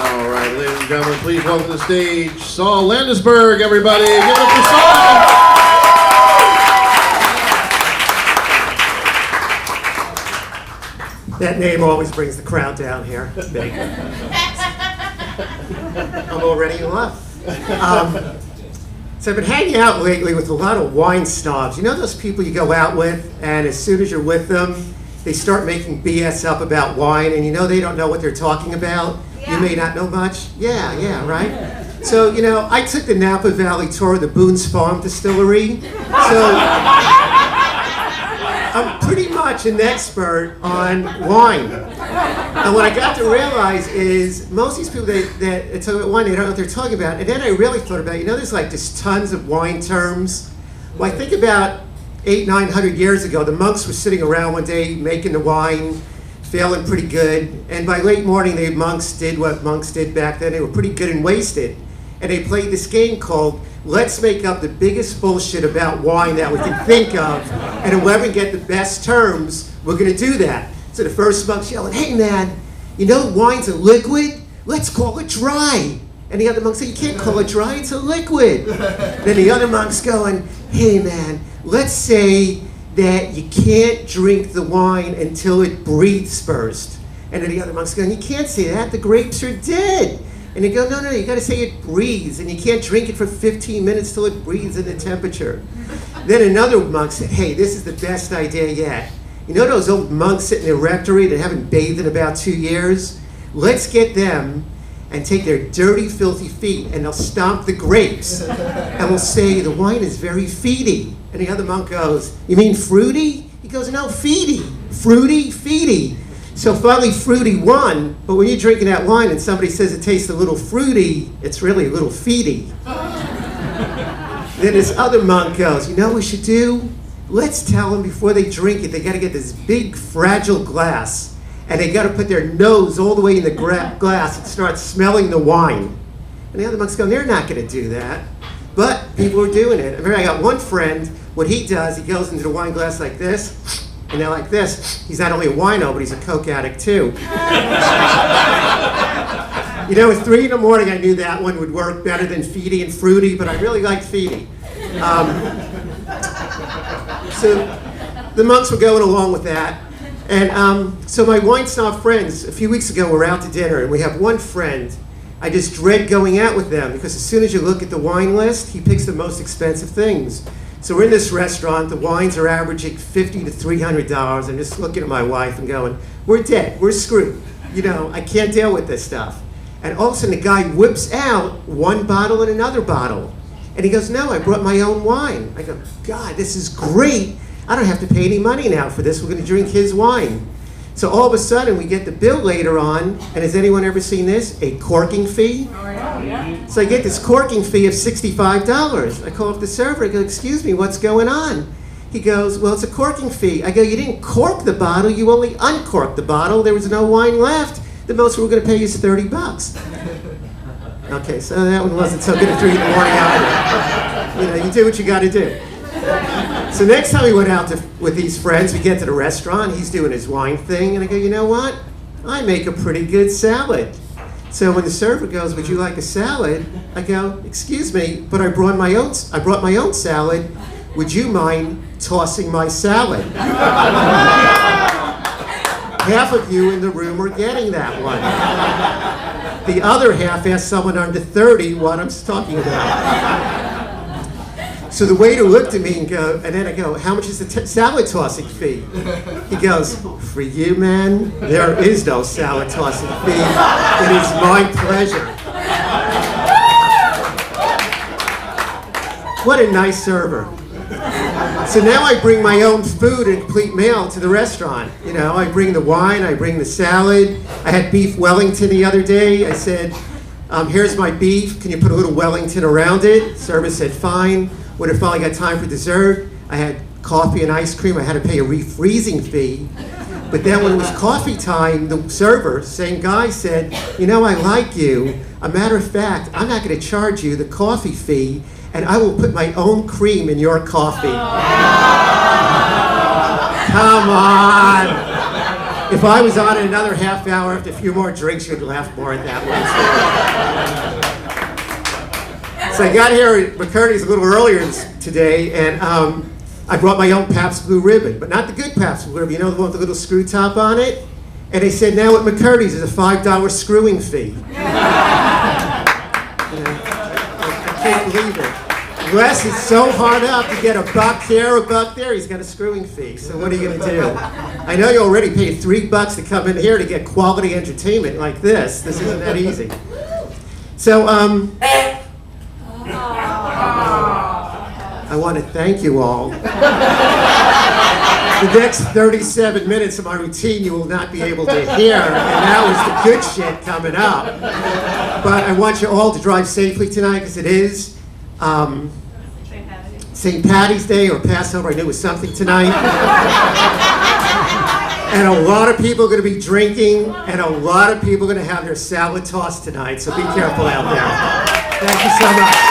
All right, ladies and gentlemen, please welcome to the stage Saul Landesberg, everybody. Give it up for Saul! That name always brings the crowd down here. I'm already in love. So I've been hanging out lately with a lot of wine snobs. You know those people you go out with, and as soon as you're with them, they start making BS up about wine, and you know they don't know what they're talking about? Yeah. You may not know much? Yeah, right? So, you know, I took the Napa Valley tour of the Boone's Farm Distillery. So I'm pretty much an expert on wine. And what I got to realize is most of these people that talk about wine, they don't know what they're talking about. And then I really thought about, you know, there's like just tons of wine terms. Well, I think about 800-900 years ago, the monks were sitting around one day making the wine, feeling pretty good. And by late morning, the monks did what monks did back then. They were pretty good and wasted. And they played this game called Let's Make Up the Biggest Bullshit About Wine That We Can Think Of. And whoever can get the best terms, we're going to do that. So the first monk's yelling, hey man, you know wine's a liquid? Let's call it dry. And the other monk said, you can't call it dry, it's a liquid. Then the other monk's going, hey man, let's say that you can't drink the wine until it breathes first. And then the other monk's going, you can't say that, the grapes are dead. And they go, no, you gotta say it breathes, and you can't drink it for 15 minutes till it breathes in the temperature. Then another monk said, hey, this is the best idea yet. You know those old monks sitting in the rectory that haven't bathed in about 2 years? Let's get them and take their dirty, filthy feet, and they'll stomp the grapes. And we'll say, the wine is very feedy. And the other monk goes, you mean fruity? He goes, no, feedy. Fruity, feedy. So finally, fruity won, but when you're drinking that wine and somebody says it tastes a little fruity, it's really a little feedy. Then this other monk goes, you know what we should do? Let's tell them before they drink it, they gotta get this big, fragile glass, and they gotta put their nose all the way in the glass and start smelling the wine. And the other monks go, they're not gonna do that. But people are doing it. I remember I got one friend, what he does, he goes into the wine glass like this, and they're like this. He's not only a wino, but he's a coke addict too. You know, at 3 in the morning, I knew that one would work better than feedy and fruity, but I really liked feedy. So the monks were going along with that. And so my wine snob friends, a few weeks ago, were out to dinner, and we have one friend. I just dread going out with them, because as soon as you look at the wine list, he picks the most expensive things. So we're in this restaurant, the wines are averaging $50 to $300. I'm just looking at my wife and going, we're dead, we're screwed. You know, I can't deal with this stuff. And all of a sudden the guy whips out one bottle and another bottle. And he goes, no, I brought my own wine. I go, God, this is great. I don't have to pay any money now for this. We're gonna drink his wine. So all of a sudden we get the bill later on, and has anyone ever seen this? A corking fee? Oh, yeah. So I get this corking fee of $65. I call up the server, I go, excuse me, what's going on? He goes, well, it's a corking fee. I go, you didn't cork the bottle, you only uncorked the bottle. There was no wine left. The most we were gonna pay you is $30. Okay, so that one wasn't so good at 3 in the morning either. You know, you do what you gotta do. So next time we went out with these friends, we get to the restaurant, he's doing his wine thing, and I go, you know what? I make a pretty good salad. So when the server goes, would you like a salad? I go, excuse me, but I brought my own salad. Would you mind tossing my salad? Half of you in the room are getting that one. The other half asked someone under 30 what I'm talking about. So the waiter looked at me and then I go, how much is the salad tossing fee? He goes, for you, man, there is no salad tossing fee. It is my pleasure. What a nice server. So now I bring my own food and complete meal to the restaurant. You know, I bring the wine, I bring the salad. I had beef Wellington the other day. I said, here's my beef. Can you put a little Wellington around it? Server said, fine. When it finally got time for dessert, I had coffee and ice cream. I had to pay a refreezing fee. But then when it was coffee time, the server, same guy, said, you know, I like you. A matter of fact, I'm not going to charge you the coffee fee, and I will put my own cream in your coffee. Come on. If I was on in another half hour after a few more drinks, you'd laugh more at that one. So I got here at McCurdy's a little earlier today, and I brought my own Pabst Blue Ribbon, but not the good Pabst Blue Ribbon, you know, the one with the little screw top on it? And they said now at McCurdy's is a $5 screwing fee. I can't believe it. Wes is so hard up to get a buck here, a buck there, he's got a screwing fee. So what are you going to do? I know you already paid $3 to come in here to get quality entertainment like this. This isn't that easy. So, I want to thank you all. The next 37 minutes of my routine you will not be able to hear, and now is the good shit coming up. But I want you all to drive safely tonight because it is St. Patty's Day or Passover. I knew it was something tonight. And a lot of people are going to be drinking, and a lot of people are going to have their salad tossed tonight, so be careful out there. Thank you so much.